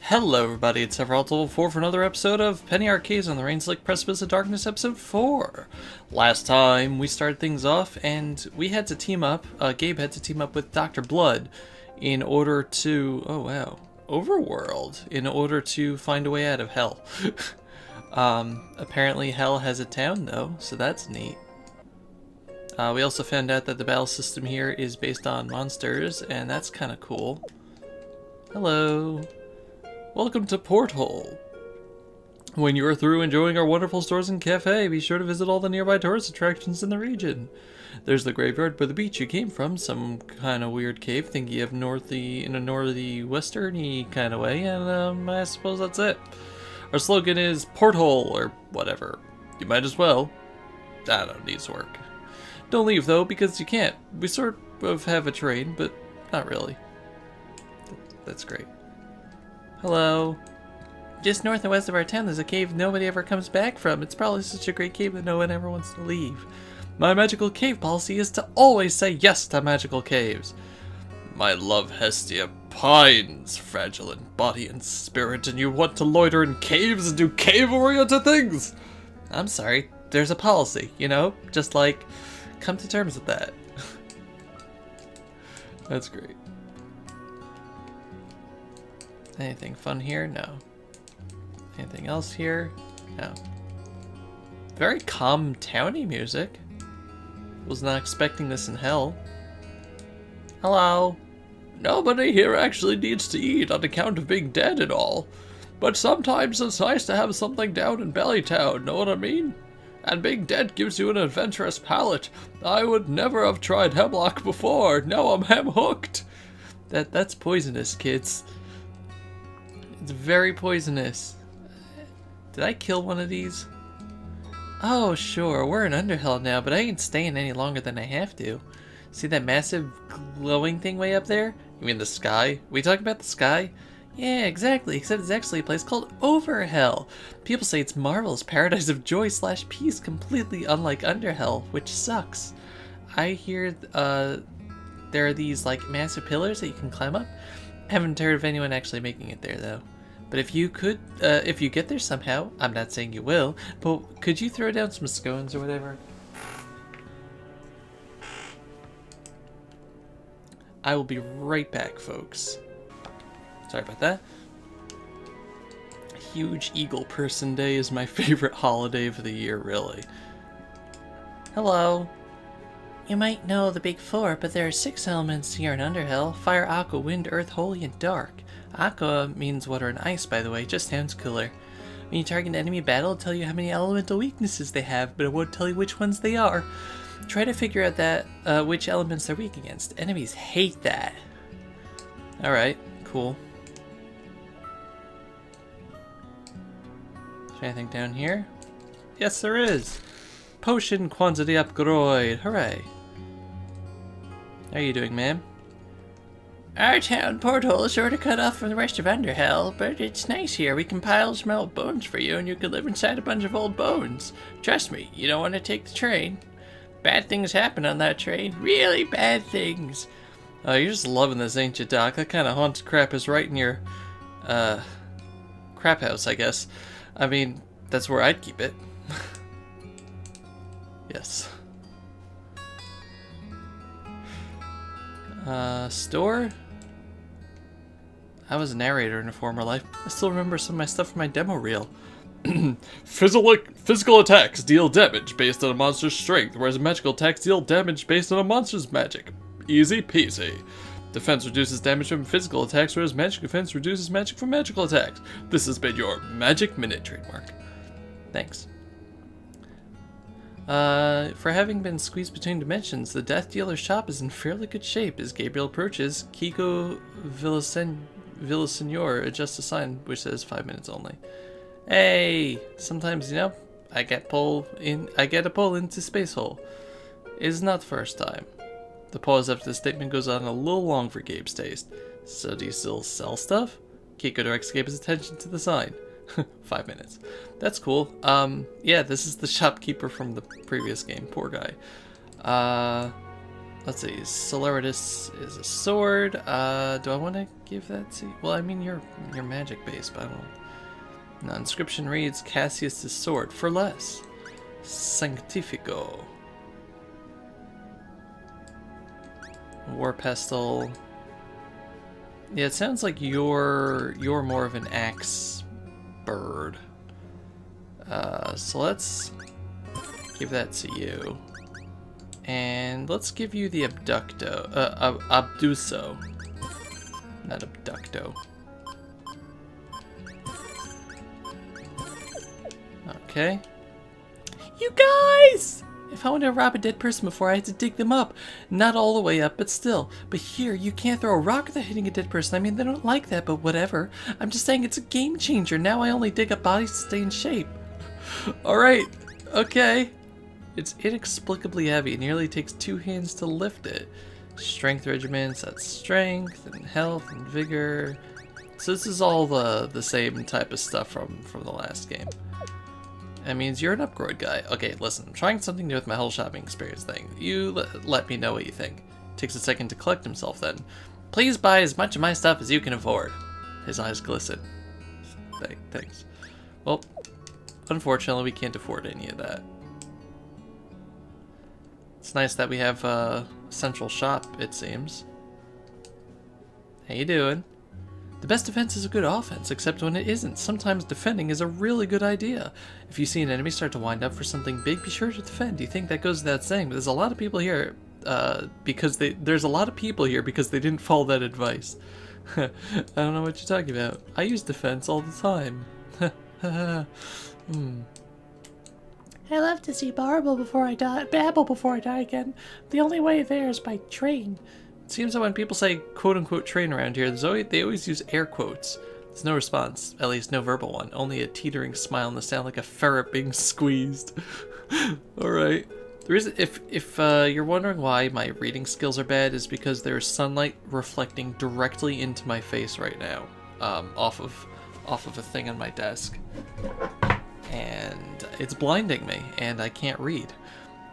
Hello everybody, it's Sephiroth1204 for another episode of Penny Arcades on the Rainslick Precipice of Darkness episode 4. Last time we started things off and we had to team up, Gabe had to team up with Dr. Blood in order to, Overworld, in order to find a way out of Hell. Apparently Hell has a town though, so that's neat. We also found out that the battle system here is based on monsters, and that's kind of cool. Hello. Welcome to Porthole. When you are through enjoying our wonderful stores and cafe, be sure to visit all the nearby tourist attractions in the region. There's the graveyard by the beach you came from, some kind of weird cave thingy of in a northy westerny kind of way, and I suppose that's it. Our slogan is Porthole, or whatever. You might as well. I don't need to work. Don't leave though, because you can't. We sort of have a train, but not really. That's great. Hello. Just north and west of our town there's a cave nobody ever comes back from. It's probably such a great cave that no one ever wants to leave. My magical cave policy is to always say yes to magical caves. My love Hestia pines, fragile in body and spirit, and you want to loiter in caves and do cave-oriented things? I'm sorry, there's a policy, you know? Just like, come to terms with that. That's great. Anything fun here? No. Anything else here? No. Very calm, towny music. Was not expecting this in Hell. Hello. Nobody here actually needs to eat on account of being dead and all. But sometimes it's nice to have something down in Bellytown, know what I mean? And being dead gives you an adventurous palate. I would never have tried hemlock before. Now I'm hem-hooked. That's poisonous, kids. It's very poisonous. Did I kill one of these? Oh, sure. We're in Underhill now, but I ain't staying any longer than I have to. See that massive glowing thing way up there? You mean the sky? We talking about the sky? Yeah, exactly. Except it's actually a place called Overhell. People say it's marvelous paradise of joy / peace, completely unlike Underhell, which sucks. I hear there are these like massive pillars that you can climb up. Haven't heard of anyone actually making it there though. But if you could, if you get there somehow, I'm not saying you will, but could you throw down some scones or whatever? I will be right back, folks. Sorry about that. Huge Eagle Person Day is my favorite holiday of the year, really. Hello. You might know the big four, but there are 6 elements here in Underhill. Fire, aqua, wind, earth, holy, and dark. Aqua means water and ice, by the way, just sounds cooler. When you target an enemy battle, it'll tell you how many elemental weaknesses they have, but it won't tell you which ones they are. Try to figure out that which elements they're weak against. Enemies hate that. Alright, cool. Is there anything down here? Yes, there is! Potion quantity upgrade, hooray! How are you doing, ma'am? Our town porthole is sort of cut off from the rest of Underhill, but it's nice here. We can pile some old bones for you, and you can live inside a bunch of old bones. Trust me, you don't want to take the train. Bad things happen on that train. Really bad things. Oh, you're just loving this, ain't you, Doc? That kind of haunted crap is right in your, crap house, I guess. I mean, that's where I'd keep it. Yes. Store? I was a narrator in a former life. I still remember some of my stuff from my demo reel. Physical attacks deal damage based on a monster's strength, whereas magical attacks deal damage based on a monster's magic. Easy peasy. Defense reduces damage from physical attacks, whereas magic defense reduces magic from magical attacks. This has been your Magic Minute trademark. Thanks. For having been squeezed between dimensions, the Death Dealer's shop is in fairly good shape. As Gabriel approaches, Kiko Villasenor adjusts a sign which says 5 minutes only. Hey! Sometimes, you know, I get a pull into Space Hole. It is not the first time. The pause after the statement goes on a little long for Gabe's taste. So do you still sell stuff? Kiko directs Gabe's attention to the sign. 5 minutes. That's cool. Yeah, this is the shopkeeper from the previous game. Poor guy. Let's see. Celeritas is a sword. Do I want to give that to you? Well, I mean, you're magic based, but I don't. The inscription reads Cassius' sword for less. Sanctifico. War pestle. Yeah, it sounds like you're more of an axe bird. So let's give that to you. And let's give you the Abduso. Not Abducto. Okay. You guys! I found to rob a dead person before I had to dig them up. Not all the way up, but still. But here, you can't throw a rock without hitting a dead person. I mean, they don't like that, but whatever. I'm just saying it's a game changer. Now I only dig up bodies to stay in shape. Alright. Okay. It's inexplicably heavy. It nearly takes 2 hands to lift it. Strength regiments, that's strength and health and vigor. So this is all the same type of stuff from the last game. That means you're an upgrade guy. Okay, listen, I'm trying something new with my whole shopping experience thing. You let me know what you think. Takes a second to collect himself then. Please buy as much of my stuff as you can afford. His eyes glisten. Thanks. Well, unfortunately we can't afford any of that. It's nice that we have a central shop, it seems. How you doing? The best defense is a good offense, except when it isn't. Sometimes defending is a really good idea. If you see an enemy start to wind up for something big, be sure to defend. You think that goes without saying, but there's a lot of people here because they didn't follow that advice. I don't know what you're talking about. I use defense all the time. I love to see babble before I die again. The only way there is by train. It seems that when people say quote-unquote train around here, they always use air quotes. There's no response, at least no verbal one, only a teetering smile and the sound like a ferret being squeezed. Alright. The reason, if you're wondering why my reading skills are bad, is because there's sunlight reflecting directly into my face right now, off of a thing on my desk. And it's blinding me, and I can't read.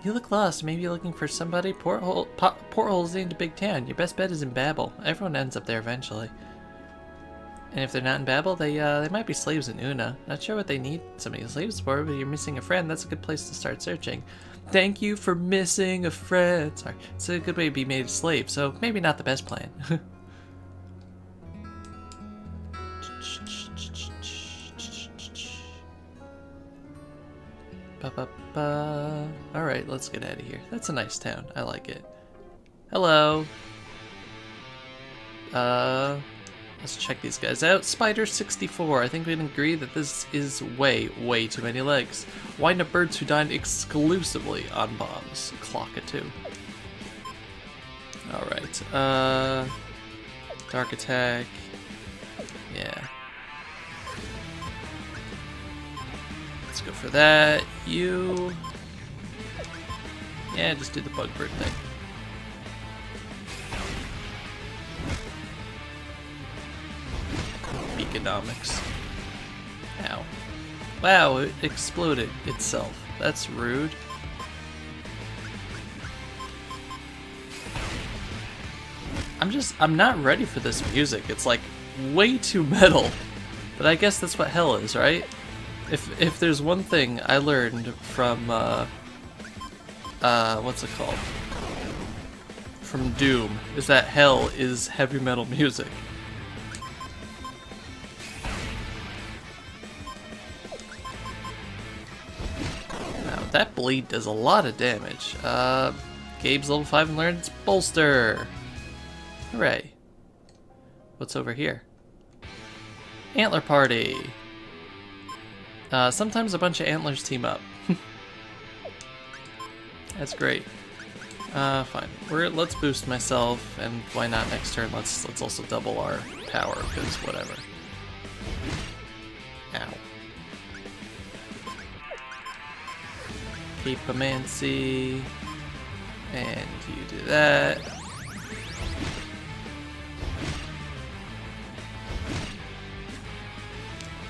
You look lost. Maybe you're looking for somebody. Portholes into big town. Your best bet is in Babel. Everyone ends up there eventually. And if they're not in Babel, they might be slaves in Una. Not sure what they need so many slaves for, but you're missing a friend. That's a good place to start searching. Thank you for missing a friend. Sorry, it's a good way to be made a slave, so maybe not the best plan. Alright, let's get out of here. That's a nice town. I like it. Hello. Let's check these guys out. Spider64. I think we can agree that this is way too many legs. Wind up birds who dine exclusively on bombs. Clock it too. Alright. Dark attack. Yeah. Let's go for that. You. Yeah, just do the bug bird thing. Economics. Ow. Wow, it exploded itself. That's rude. I'm not ready for this music. It's like way too metal. But I guess that's what hell is, right? If there's one thing I learned from what's it called? From Doom, is that hell is heavy metal music. Now that bleed does a lot of damage. Gabe's level 5 and learned its bolster. Hooray. What's over here? Antler party. Sometimes a bunch of antlers team up. That's great. Fine. Let's boost myself, and why not next turn? Let's also double our power, because whatever. Ow. Capomancy, and you do that.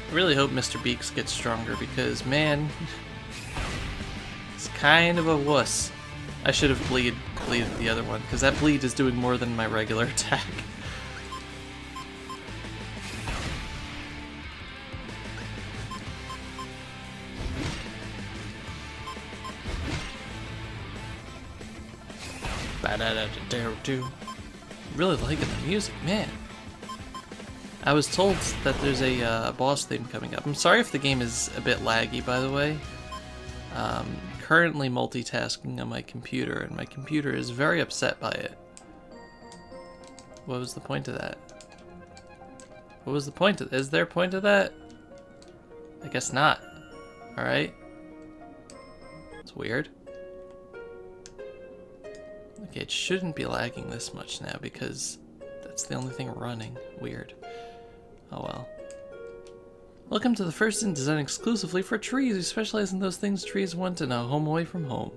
I really hope Mr. Beaks gets stronger because, man, he's kind of a wuss. I should have bleeded the other one, because that bleed is doing more than my regular attack. Really liking the music, man. I was told that there's a boss theme coming up. I'm sorry if the game is a bit laggy, by the way. Currently multitasking on my computer, and my computer is very upset by it. What was the point of that? What was the point of? Is there a point of that? I guess not. Alright. It's weird. Okay, it shouldn't be lagging this much now because that's the only thing running. Weird. Oh well. Welcome to the first in design exclusively for trees. We specialize in those things trees want and a home away from home.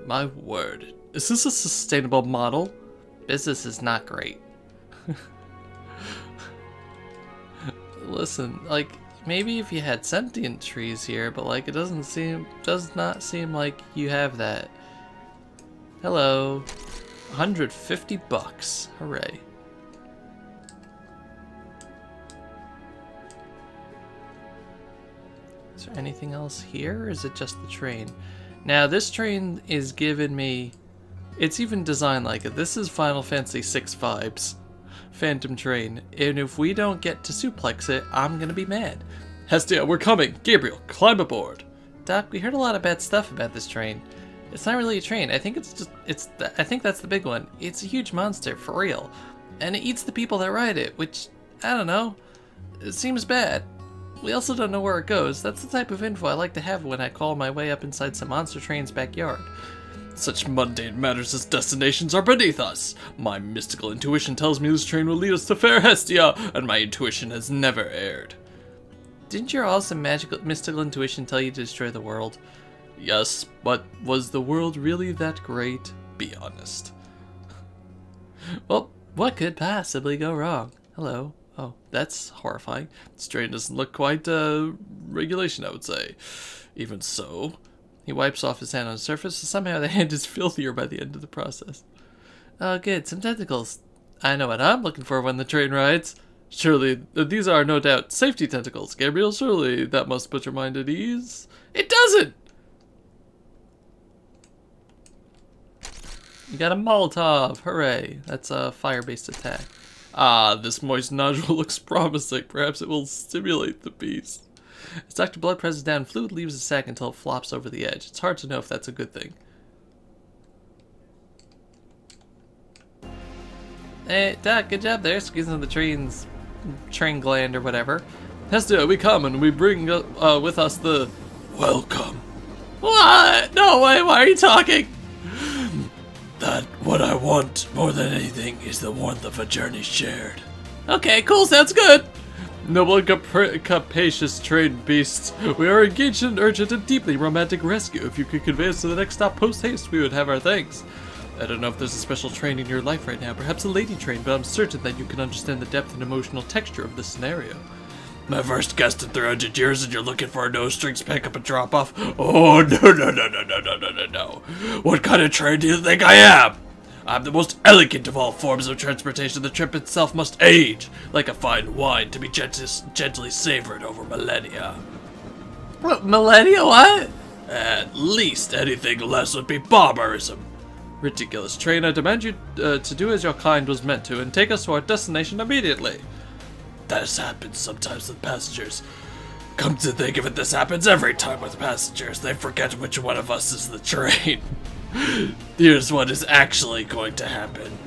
My word. Is this a sustainable model? Business is not great. Listen, like, maybe if you had sentient trees here, but like it does not seem like you have that. Hello. 150 bucks. Hooray. Is there anything else here, or is it just the train? Now, this train is giving me... It's even designed like it. This is Final Fantasy VI vibes. Phantom Train. And if we don't get to suplex it, I'm gonna be mad. Hestia, we're coming! Gabriel, climb aboard! Doc, we heard a lot of bad stuff about this train. It's not really a train. I think I think that's the big one. It's a huge monster, for real. And it eats the people that ride it, which, I don't know. It seems bad. We also don't know where it goes. That's the type of info I like to have when I call my way up inside some monster train's backyard. Such mundane matters as destinations are beneath us. My mystical intuition tells me this train will lead us to fair Hestia, and my intuition has never erred. Didn't your awesome mystical intuition tell you to destroy the world? Yes, but was the world really that great? Be honest. Well, what could possibly go wrong? Hello. Oh, that's horrifying. This train doesn't look quite, regulation, I would say. Even so. He wipes off his hand on the surface, so somehow the hand is filthier by the end of the process. Oh, good. Some tentacles. I know what I'm looking for when the train rides. Surely, these are no doubt safety tentacles. Gabriel, surely that must put your mind at ease. It doesn't! You got a Molotov. Hooray. That's a fire-based attack. Ah, this moist nodule looks promising. Perhaps it will stimulate the beast. As Dr. Blood presses down, fluid leaves the sack until it flops over the edge. It's hard to know if that's a good thing. Hey, Doc, good job there, squeezing the train gland or whatever. Hestia, we come and we bring with us the... Welcome. What? No way, why are you talking? That what I want more than anything is the warmth of a journey shared. Okay, cool, sounds good. Noble and capacious trained beasts, we are engaged in an urgent and deeply romantic rescue. If you could convey us to the next stop post-haste, we would have our thanks. I don't know if there's a special train in your life right now, perhaps a lady train, but I'm certain that you can understand the depth and emotional texture of this scenario. My first guest in 300 years and you're looking for a no-strings pick-up and drop-off? Oh, no. What kind of train do you think I am? I'm the most elegant of all forms of transportation. The trip itself must age, like a fine wine, to be gently savored over millennia. What, millennia, what? At least anything less would be barbarism. Ridiculous train, I demand you to do as your kind was meant to and take us to our destination immediately. This happens sometimes with passengers. Come to think of it, this happens every time with passengers. They forget which one of us is the train. Here's what is actually going to happen.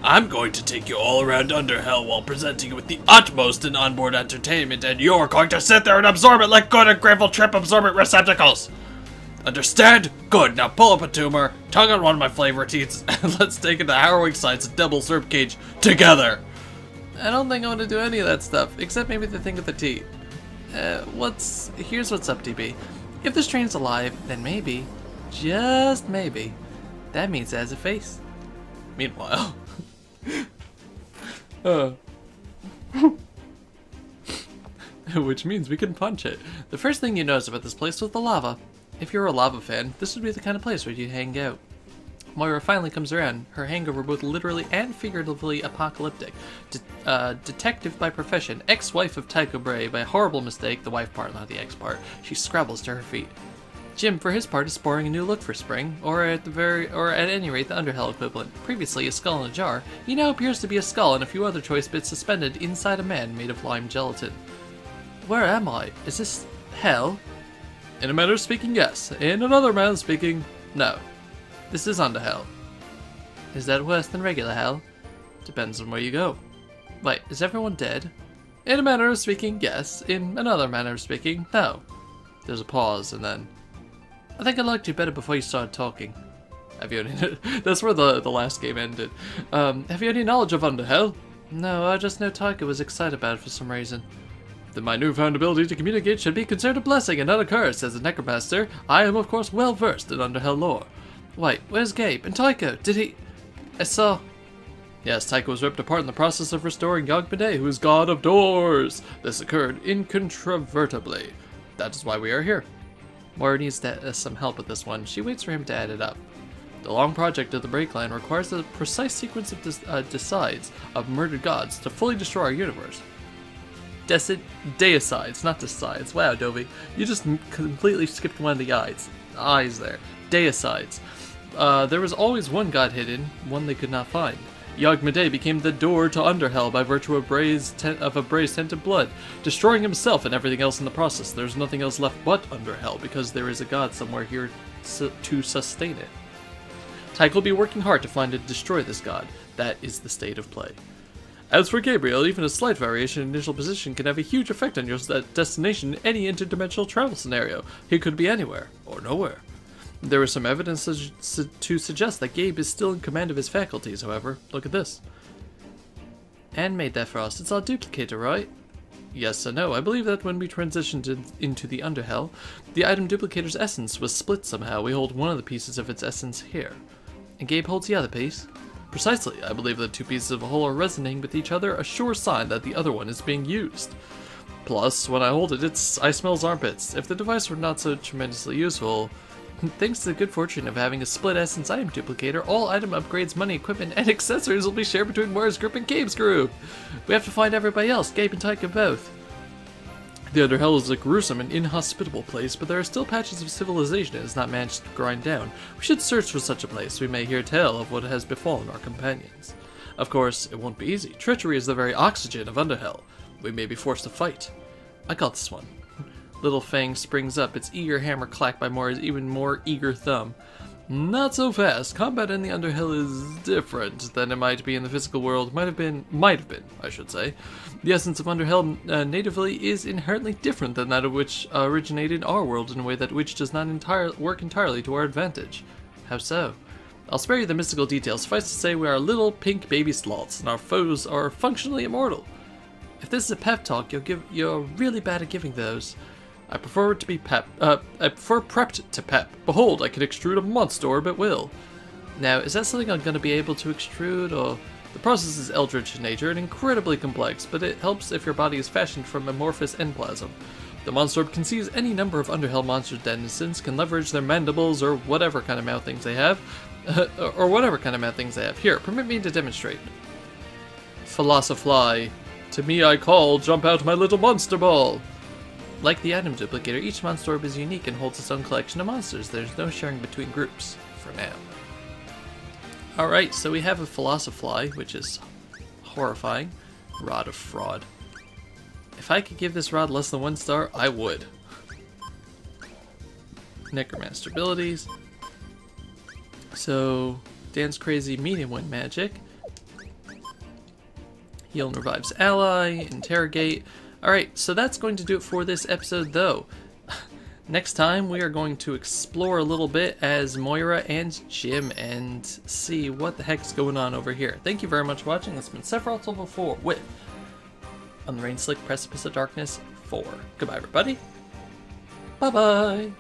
I'm going to take you all around Underhell while presenting you with the utmost in onboard entertainment, and you're going to sit there and absorb it like good and grateful trip absorbent receptacles. Understand? Good. Now pull up a tumor, tug on one of my flavor teats, and let's take it to harrowing sights of Devil's Rib Cage together. I don't think I want to do any of that stuff, except maybe the thing with the teeth. Here's what's up, DB. If this train's alive, then maybe, just maybe, that means it has a face. Meanwhile, which means we can punch it. The first thing you notice about this place was the lava. If you're a lava fan, this would be the kind of place where you'd hang out. Moira finally comes around, her hangover both literally and figuratively apocalyptic. Detective by profession, ex-wife of Tycho Brahe, by a horrible mistake, the wife part, not the ex part, she scrabbles to her feet. Jim, for his part, is sporing a new look for spring, or at any rate the Underhell equivalent. Previously a skull in a jar, he now appears to be a skull and a few other choice bits suspended inside a man made of lime gelatin. Where am I? Is this hell? In a manner of speaking, yes. In another manner of speaking, no. This is Underhell. Is that worse than regular hell? Depends on where you go. Wait, is everyone dead? In a manner of speaking, yes. In another manner of speaking, no. There's a pause, and then... I think I liked you better before you started talking. Have you any... That's where the last game ended. Have you any knowledge of Underhell? No, I just know Tycho was excited about it for some reason. Then my newfound ability to communicate should be considered a blessing and not a curse. As a necromancer, I am of course well versed in Underhell lore. Wait, where's Gabe? And Tycho? Did he... I saw... Yes, Tycho was ripped apart in the process of restoring Yog-Mothei, who is god of doors. This occurred incontrovertibly. That is why we are here. Moira needs some help with this one. She waits for him to add it up. The long project of the Brahe clan requires the precise sequence of decides of murdered gods to fully destroy our universe. Deicides, not decides. Wow, Dovey. You just completely skipped one of the eyes there. Deicides. There was always one god hidden, one they could not find. Yog-Mothei became the door to Underhell by virtue of Brahe's tainted blood, destroying himself and everything else in the process. There's nothing else left but Underhell, because there is a god somewhere here to sustain it. Tycho will be working hard to find and destroy this god. That is the state of play. As for Gabriel, even a slight variation in initial position can have a huge effect on your destination in any interdimensional travel scenario. He could be anywhere, or nowhere. There is some evidence to suggest that Gabe is still in command of his faculties, however. Look at this. Anne made that for us. It's our duplicator, right? Yes and no. I believe that when we transitioned into the Underhell, the item duplicator's essence was split somehow. We hold one of the pieces of its essence here. And Gabe holds the other piece. Precisely. I believe that two pieces of a whole are resonating with each other, a sure sign that the other one is being used. Plus, when I hold it, I smell armpits. If the device were not so tremendously useful... Thanks to the good fortune of having a split essence item duplicator, all item upgrades, money, equipment, and accessories will be shared between Moira's group and Gabe's group. We have to find everybody else, Gabe and Tycho both. The Underhell is a gruesome and inhospitable place, but there are still patches of civilization it has not managed to grind down. We should search for such a place. We may hear tell of what has befallen our companions. Of course, it won't be easy. Treachery is the very oxygen of Underhell. We may be forced to fight. I got this one. Little Fang springs up, its eager hammer clacked by Moira's even more eager thumb. Not so fast. Combat in the Underhell is different than it might be in the physical world. Might have been, I should say. The essence of Underhell natively is inherently different than that of which originated in our world in a way that which does not work entirely to our advantage. How so? I'll spare you the mystical details. Suffice to say we are little pink baby sloths, and our foes are functionally immortal. If this is a pep talk, you're really bad at giving those. I prefer it to be prepped to pep. Behold, I can extrude a monster orb at will. Now, is that something I'm going to be able to extrude, or... The process is eldritch in nature and incredibly complex, but it helps if your body is fashioned from amorphous endplasm. The monster orb can seize any number of Underhell monster denizens, can leverage their mandibles or whatever kind of mouth things they have, Here, permit me to demonstrate. Philosophly. To me I call, jump out my little monster ball. Like the item duplicator, each monster orb is unique and holds its own collection of monsters. There's no sharing between groups, for now. Alright, so we have a Philosophly, which is horrifying. Rod of Fraud. If I could give this rod less than 1 star, I would. Necromancer abilities. So, Dance Crazy medium wind magic. Heal and revives ally, interrogate. Alright, so that's going to do it for this episode, though. Next time, we are going to explore a little bit as Moira and Jim and see what the heck's going on over here. Thank you very much for watching. This has been Sephiroth1204 with On the Rain Slick Precipice of Darkness 4. Goodbye, everybody. Bye-bye.